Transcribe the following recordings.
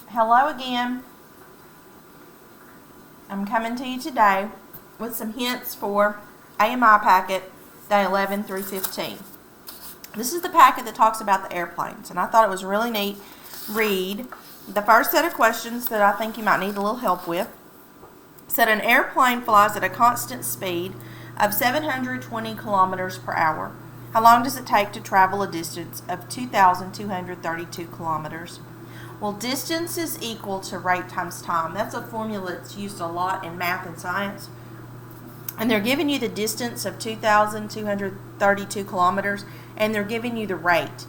Hello again. I'm coming to you today with some hints for AMI packet day 11 through 15. This is the packet that talks about the airplanes, and I thought it was a really neat read. The first set of questions that I think you might need a little help with said an airplane flies at a constant speed of 720 kilometers per hour. How long does it take to travel a distance of 2,232 kilometers? Well, distance is equal to rate times time. That's a formula that's used a lot in math and science. And they're giving you the distance of 2,232 kilometers, and they're giving you the rate.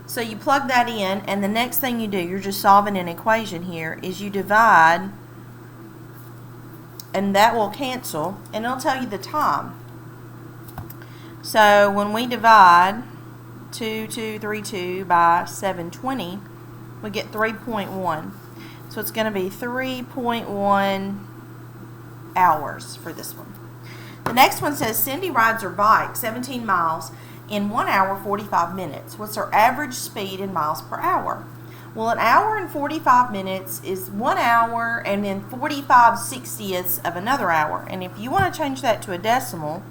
So you plug that in, and the next thing you do, you're just solving an equation here, is you divide, and that will cancel, and it'll tell you the time. So when we divide 2232 by 720, we get 3.1. So it's going to be 3.1 hours for this one. The next one says Cindy rides her bike 17 miles in 1 hour 45 minutes. What's her average speed in miles per hour? Well, an hour and 45 minutes is 1 hour and then 45/60ths of another hour. And if you want to change that to a decimal,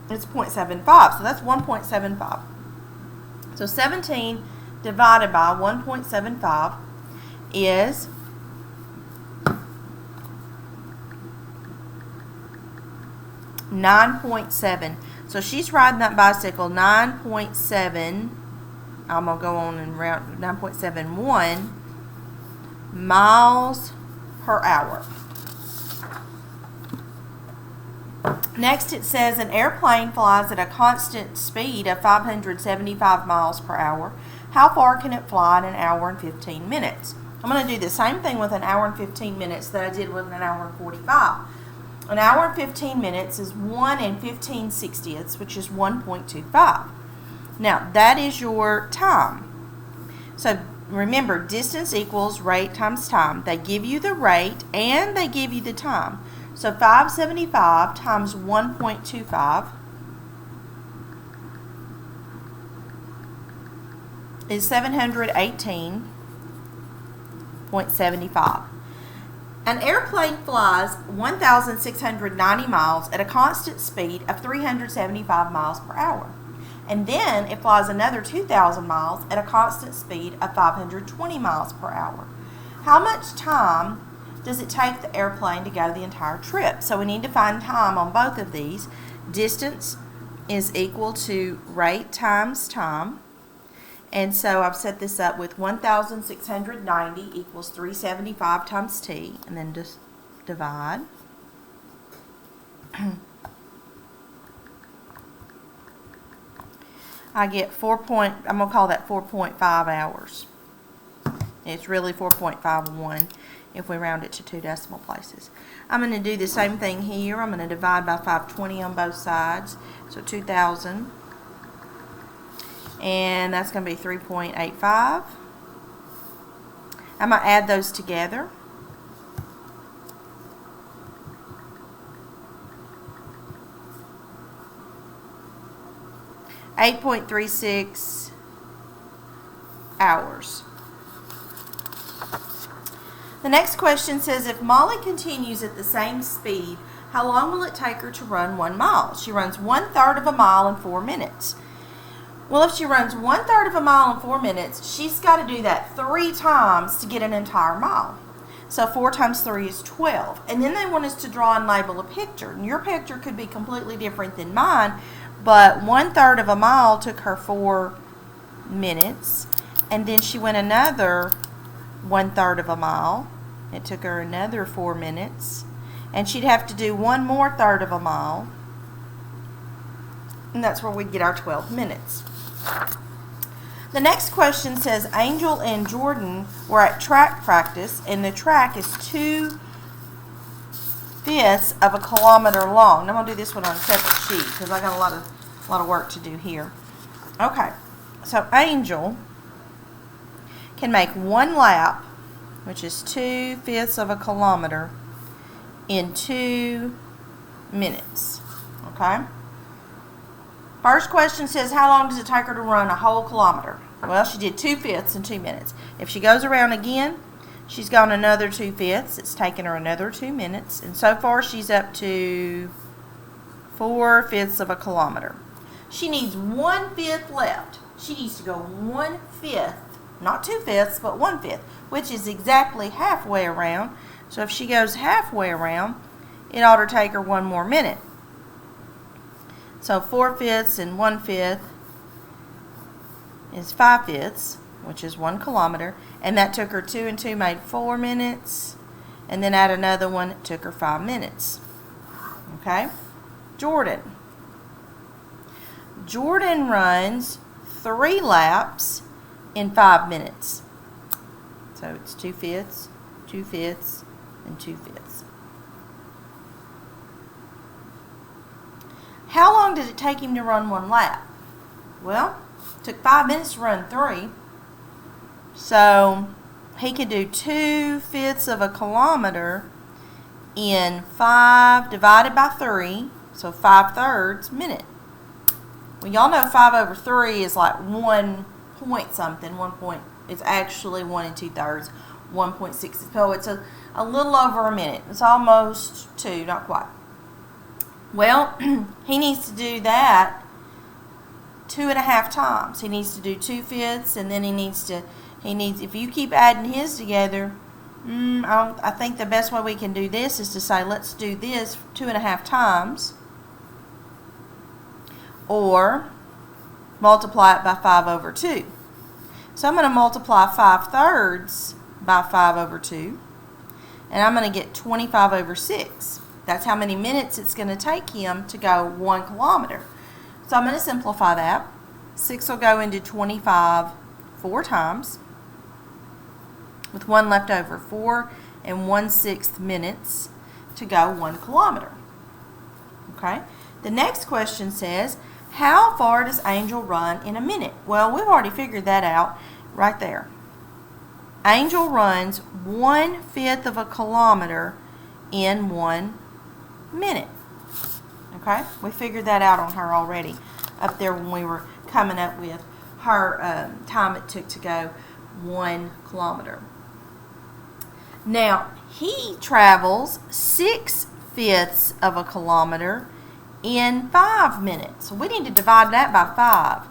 it's 0.75. So that's 1.75. So 17 divided by 1.75 is 9.7. So she's riding that bicycle 9.7. I'm going to go on and round 9.71 miles per hour. Next it says an airplane flies at a constant speed of 575 miles per hour. How far can it fly in an hour and 15 minutes? I'm going to do the same thing with an hour and 15 minutes that I did with an hour and 45. An hour and 15 minutes is 1 and 15/60ths, which is 1.25. Now, that is your time. So, remember, distance equals rate times time. They give you the rate and they give you the time. So, 575 times 1.25 is 718.75. An airplane flies 1,690 miles at a constant speed of 375 miles per hour. And then it flies another 2,000 miles at a constant speed of 520 miles per hour. How much time does it take the airplane to go the entire trip? So we need to find time on both of these. Distance is equal to rate times time. And so I've set this up with 1,690 equals 375 times t, and then just divide. I get I'm going to call that 4.5 hours. It's really 4.51 if we round it to 2 decimal places. I'm going to do the same thing here. I'm going to divide by 520 on both sides. So 2,000. And that's going to be 3.85. I'm going to add those together. $8.36 hours. The next question says, if Molly continues at the same speed, how long will it take her to run 1 mile? She runs 1/3 of a mile in 4 minutes. Well, if she runs 1/3 of a mile in 4 minutes, she's got to do that 3 times to get an entire mile. So 4 times 3 is 12. And then they want us to draw and label a picture. And your picture could be completely different than mine, but 1/3 of a mile took her 4 minutes. And then she went another 1/3 of a mile. It took her another 4 minutes. And she'd have to do one more 1/3 of a mile. And that's where we get our 12 minutes. The next question says Angel and Jordan were at track practice, and the track is 2/5 of a kilometer long. I'm going to do this one on a separate sheet because I got a lot of work to do here. Okay, so Angel can make 1 lap, which is 2/5 of a kilometer, in 2 minutes. Okay. First question says, how long does it take her to run a whole kilometer? Well, she did 2/5 in 2 minutes. If she goes around again, she's gone another 2/5. It's taken her another 2 minutes. And so far, she's up to 4/5 of a kilometer. She needs 1/5 left. She needs to go 1/5, not 2/5, but 1/5, which is exactly halfway around. So if she goes halfway around, it ought to take her 1 more minute. So 4/5 and 1/5 is 5/5, which is 1 kilometer. And that took her 2 and 2 made 4 minutes. And then add another one, it took her 5 minutes. Okay? Jordan. Jordan runs 3 laps in 5 minutes. So it's 2/5, 2/5, and 2/5. How long did it take him to run 1 lap? Well, it took 5 minutes to run 3. So he could do 2/5 of a kilometer in 5 divided by 3, so 5/3 minute. Well, y'all know 5 over 3 is like 1 point something. 1 point, it's actually 1 2/3. 1.6. So it's a little over a minute. It's almost 2, not quite. Well, he needs to do that 2.5 times. He needs to do 2/5, and then he needs, if you keep adding his together, I think the best way we can do this is to say, let's do this 2.5 times, or multiply it by 5 over 2. So I'm going to multiply 5/3 by 5 over 2, and I'm going to get 25 over 6. That's how many minutes it's going to take him to go 1 kilometer. So I'm going to simplify that. 6 will go into 25 4 times, with 1 left over. 4 and 1/6 minutes to go 1 kilometer. Okay. The next question says, how far does Angel run in a minute? Well, we've already figured that out right there. Angel runs 1/5 of a kilometer in 1 minute. Okay, we figured that out on her already up there when we were coming up with her time it took to go 1 kilometer. Now, he travels 6/5 of a kilometer in 5 minutes. So we need to divide that by 5.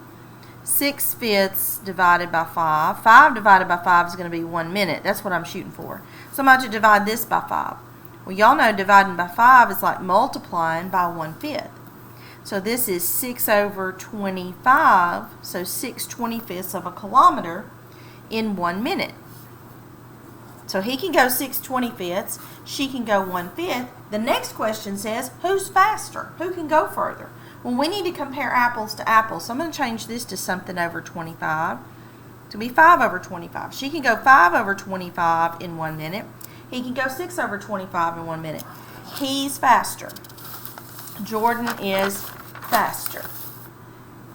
6/5 divided by 5. 5 divided by 5 is going to be 1 minute. That's what I'm shooting for. So I'm about to divide this by 5. Well, y'all know dividing by 5 is like multiplying by 1/5. So this is 6 over 25, so 6/25 of a kilometer in 1 minute. So he can go 6/25, she can go 1/5. The next question says, who's faster? Who can go further? Well, we need to compare apples to apples. So I'm going to change this to something over 25 to be 5 over 25. She can go 5 over 25 in 1 minute. He can go 6 over 25 in 1 minute. He's faster. Jordan is faster.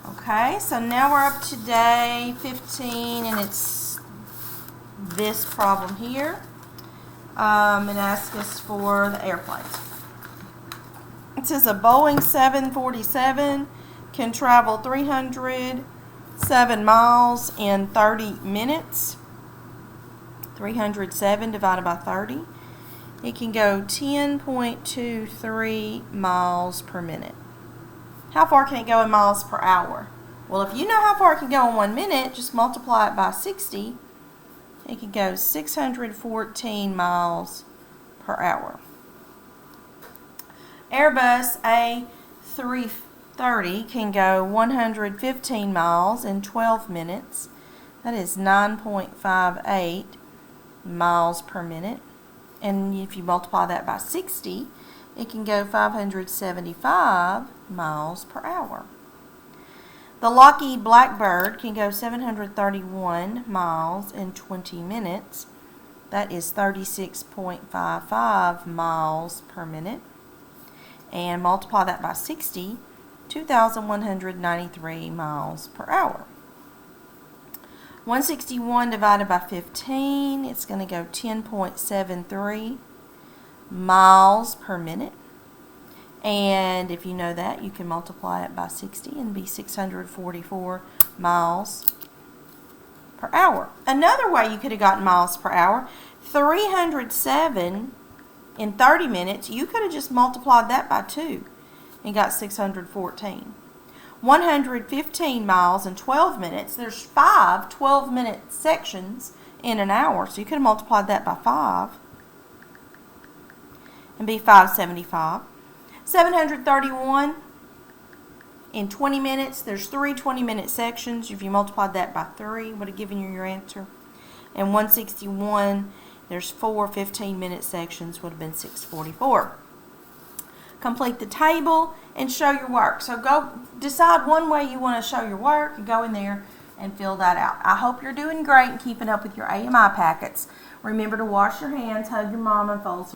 Okay, so now we're up to day 15, and it's this problem here. And asks us for the airplanes. It says a Boeing 747 can travel 307 miles in 30 minutes. 307 divided by 30. It can go 10.23 miles per minute. How far can it go in miles per hour? Well, if you know how far it can go in 1 minute, just multiply it by 60. It can go 614 miles per hour. Airbus A330 can go 115 miles in 12 minutes. That is 9.58 miles per minute. And if you multiply that by 60, it can go 575 miles per hour. The Lockheed Blackbird can go 731 miles in 20 minutes. That is 36.55 miles per minute. And multiply that by 60, 2,193 miles per hour. 161 divided by 15, it's going to go 10.73 miles per minute. And if you know that, you can multiply it by 60 and be 644 miles per hour. Another way you could have gotten miles per hour, 307 in 30 minutes, you could have just multiplied that by 2 and got 614. 115 miles in 12 minutes, there's 5 12-minute sections in an hour, so you could have multiplied that by 5 and be 575. 731 in 20 minutes, there's 3 20-minute sections. If you multiplied that by 3, would have given you your answer. And 161, there's 4 15-minute sections, would have been 644. Complete the table and show your work. So go decide one way you want to show your work and go in there and fill that out. I hope you're doing great and keeping up with your AMI packets. Remember to wash your hands, hug your mama, and fold some